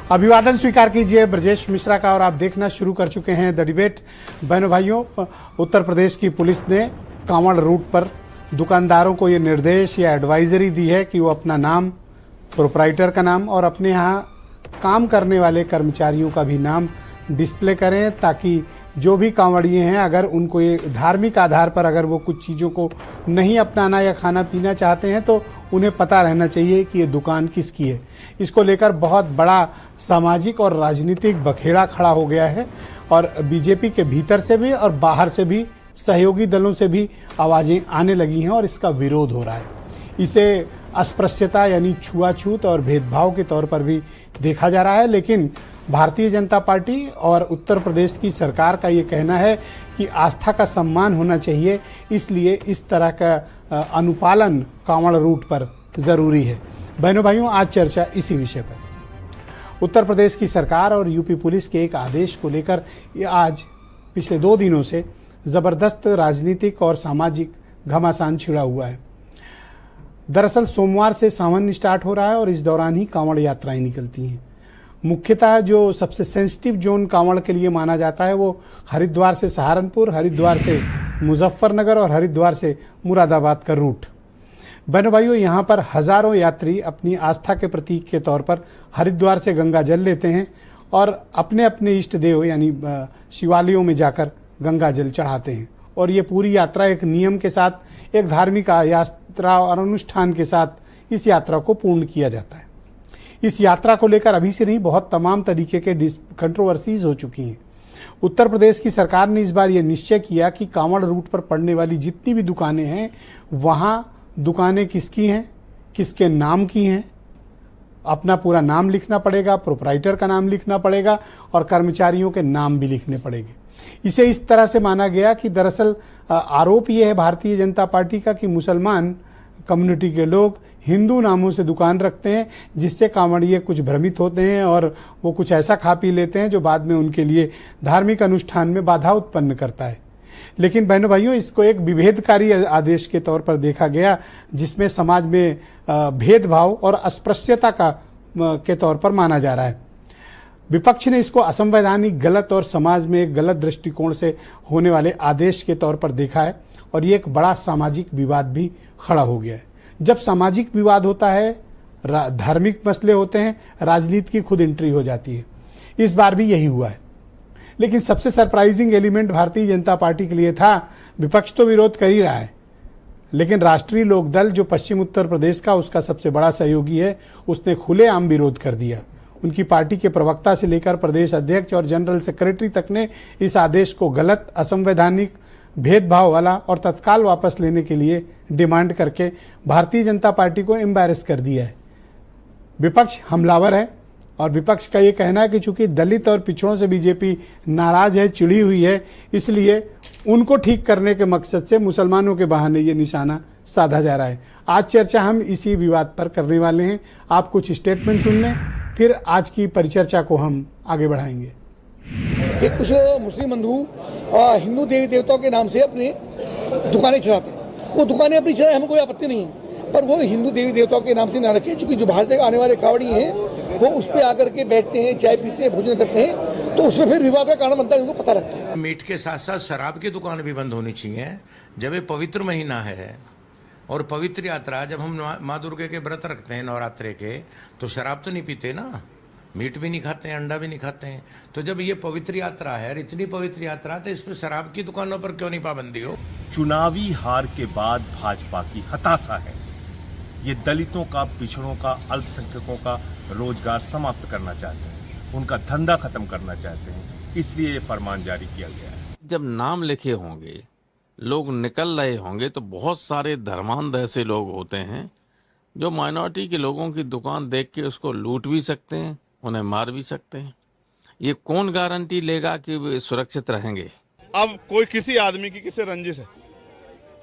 अभिवादन स्वीकार कीजिए ब्रजेश मिश्रा का। और आप देखना शुरू कर चुके हैं द डिबेट। बहनों भाइयों, उत्तर प्रदेश की पुलिस ने कांवड़ रूट पर दुकानदारों को ये निर्देश या एडवाइजरी दी है कि वो अपना नाम, प्रोप्राइटर का नाम और अपने यहाँ काम करने वाले कर्मचारियों का भी नाम डिस्प्ले करें, ताकि जो भी कांवड़िए हैं अगर उनको ये धार्मिक आधार पर अगर वो कुछ चीज़ों को नहीं अपनाना या खाना पीना चाहते हैं तो उन्हें पता रहना चाहिए कि ये दुकान किसकी है। इसको लेकर बहुत बड़ा सामाजिक और राजनीतिक बखेड़ा खड़ा हो गया है और बीजेपी के भीतर से भी और बाहर से भी सहयोगी दलों से भी आवाज़ें आने लगी हैं और इसका विरोध हो रहा है। इसे अस्पृश्यता यानी छुआछूत और भेदभाव के तौर पर भी देखा जा रहा है, लेकिन भारतीय जनता पार्टी और उत्तर प्रदेश की सरकार का ये कहना है कि आस्था का सम्मान होना चाहिए, इसलिए इस तरह का अनुपालन कांवड़ रूट पर ज़रूरी है। बहनों भाइयों, आज चर्चा इसी विषय पर। उत्तर प्रदेश की सरकार और यूपी पुलिस के एक आदेश को लेकर आज पिछले 2 दिनों से ज़बरदस्त राजनीतिक और सामाजिक घमासान छिड़ा हुआ है। दरअसल सोमवार से सावन स्टार्ट हो रहा है और इस दौरान ही कांवड़ यात्राएं निकलती हैं। मुख्यतः जो सबसे सेंसिटिव जोन कांवड़ के लिए माना जाता है वो हरिद्वार से सहारनपुर, हरिद्वार से मुजफ्फरनगर और हरिद्वार से मुरादाबाद का रूट। बहनों भाइयों, यहाँ पर हजारों यात्री अपनी आस्था के प्रतीक के तौर पर हरिद्वार से गंगा जल लेते हैं और अपने अपने इष्ट देव यानी शिवालयों में जाकर गंगा जल चढ़ाते हैं। और ये पूरी यात्रा एक नियम के साथ, एक धार्मिक यात्रा और अनुष्ठान के साथ इस यात्रा को पूर्ण किया जाता है। इस यात्रा को लेकर अभी से नहीं, बहुत तमाम तरीके के कंट्रोवर्सीज हो चुकी हैं। उत्तर प्रदेश की सरकार ने इस बार ये निश्चय किया कि कांवड़ रूट पर पड़ने वाली जितनी भी दुकानें हैं, वहाँ दुकानें किसकी हैं, किसके नाम की हैं, अपना पूरा नाम लिखना पड़ेगा, प्रोप्राइटर का नाम लिखना पड़ेगा और कर्मचारियों के नाम भी लिखने पड़ेंगे। इसे इस तरह से माना गया कि दरअसल आरोप ये है भारतीय जनता पार्टी का कि मुसलमान कम्युनिटी के लोग हिंदू नामों से दुकान रखते हैं, जिससे कांवड़िए कुछ भ्रमित होते हैं और वो कुछ ऐसा खा पी लेते हैं जो बाद में उनके लिए धार्मिक अनुष्ठान में बाधा उत्पन्न करता है। लेकिन बहनों भाइयों, इसको एक विभेदकारी आदेश के तौर पर देखा गया, जिसमें समाज में भेदभाव और अस्पृश्यता के तौर पर माना जा रहा है। विपक्ष ने इसको असंवैधानिक, गलत और समाज में एक गलत दृष्टिकोण से होने वाले आदेश के तौर पर देखा है और ये एक बड़ा सामाजिक विवाद भी खड़ा हो गया है। जब सामाजिक विवाद होता है, धार्मिक मसले होते हैं, राजनीति की खुद एंट्री हो जाती है। इस बार भी यही हुआ है। लेकिन सबसे surprising element Bharatiya Janata party के लिए था, विपक्ष तो विरोध कर ही रहा है, लेकिन राष्ट्रीय लोकदल जो पश्चिम उत्तर प्रदेश का उसका सबसे बड़ा सहयोगी है, उसने खुलेआम विरोध कर दिया। उनकी पार्टी के प्रवक्ता से लेकर प्रदेश अध्यक्ष और जनरल सेक्रेटरी तक ने इस आदेश को गलत, असंवैधानिक, भेदभाव वाला और तत्काल वापस लेने के लिए डिमांड करके भारतीय जनता पार्टी को एम्बैरेस कर दिया है। विपक्ष हमलावर है और विपक्ष का ये कहना है कि चूंकि दलित और पिछड़ों से बीजेपी नाराज है, चिढ़ी हुई है, इसलिए उनको ठीक करने के मकसद से मुसलमानों के बहाने ये निशाना साधा जा रहा है। आज चर्चा हम इसी विवाद पर करने वाले हैं। आप कुछ स्टेटमेंट सुन लें, फिर आज की परिचर्चा को हम आगे बढ़ाएंगे। ये कुछ मुस्लिम बंधु हिंदू देवी देवताओं के नाम से अपनी दुकानें चलाते हैं। वो दुकानें अपनी चलाए, हमें कोई आपत्ति नहीं है, पर वो हिंदू देवी देवताओं के नाम से ना रखें, क्योंकि जो बाहर से आने वाले कावड़ी हैं वो उस पर आकर के बैठते हैं, चाय पीते हैं, भोजन करते हैं, तो उसमें फिर विवाद का कारण बनता है, उनको पता लगता है। मीट के साथ साथ शराब की दुकान भी बंद होनी चाहिए। जब ये पवित्र महीना है और पवित्र यात्रा, जब हम माँ दुर्गा के व्रत रखते हैं नवरात्रे के, तो शराब तो नहीं पीते ना, मीट भी नहीं खाते हैं, अंडा भी नहीं खाते हैं। तो जब ये पवित्र यात्रा है और इतनी पवित्र यात्रा, तो इसमें शराब की दुकानों पर क्यों नहीं पाबंदी हो? चुनावी हार के बाद भाजपा की हताशा है। ये दलितों का, पिछड़ों का, अल्पसंख्यकों का रोजगार समाप्त करना चाहते हैं, उनका धंधा खत्म करना चाहते हैं, इसलिए ये फरमान जारी किया गया है। जब नाम लिखे होंगे, लोग निकल रहे होंगे, तो बहुत सारे धर्मांध ऐसे लोग होते हैं जो माइनॉरिटी के लोगों की दुकान देख के उसको लूट भी सकते हैं, उन्हें मार भी सकते हैं। ये कौन गारंटी लेगा कि वे सुरक्षित रहेंगे? अब कोई किसी आदमी की किसी रंजिश है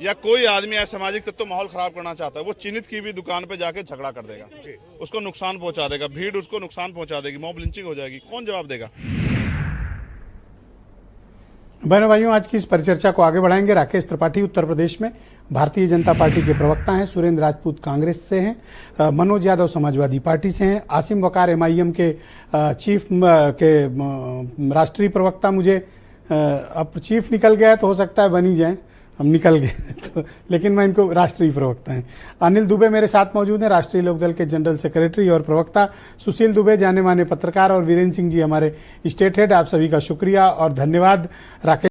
या कोई आदमी असामाजिक तत्व माहौल खराब करना चाहता है, वो चिन्हित की भी दुकान पे जाके झगड़ा कर देगा, उसको नुकसान पहुंचा देगा, भीड़ उसको नुकसान पहुंचा देगी, मॉब लिंचिंग हो जाएगी, कौन जवाब देगा? बहनों भाइयों, आज की इस परिचर्चा को आगे बढ़ाएंगे राकेश त्रिपाठी उत्तर प्रदेश में भारतीय जनता पार्टी के प्रवक्ता हैं, सुरेंद्र राजपूत कांग्रेस से हैं, मनोज यादव समाजवादी पार्टी से हैं, आसिम वकार एमआईएम के चीफ के राष्ट्रीय प्रवक्ता, मुझे अब चीफ निकल गया तो हो सकता है बन ही जाए, हम निकल गए तो, लेकिन मैं इनको राष्ट्रीय प्रवक्ता हैं। अनिल दुबे मेरे साथ मौजूद हैं, राष्ट्रीय लोकदल के जनरल सेक्रेटरी और प्रवक्ता, सुशील दुबे जाने माने पत्रकार, और वीरेंद्र सिंह जी हमारे स्टेट हेड। आप सभी का शुक्रिया और धन्यवाद। राकेश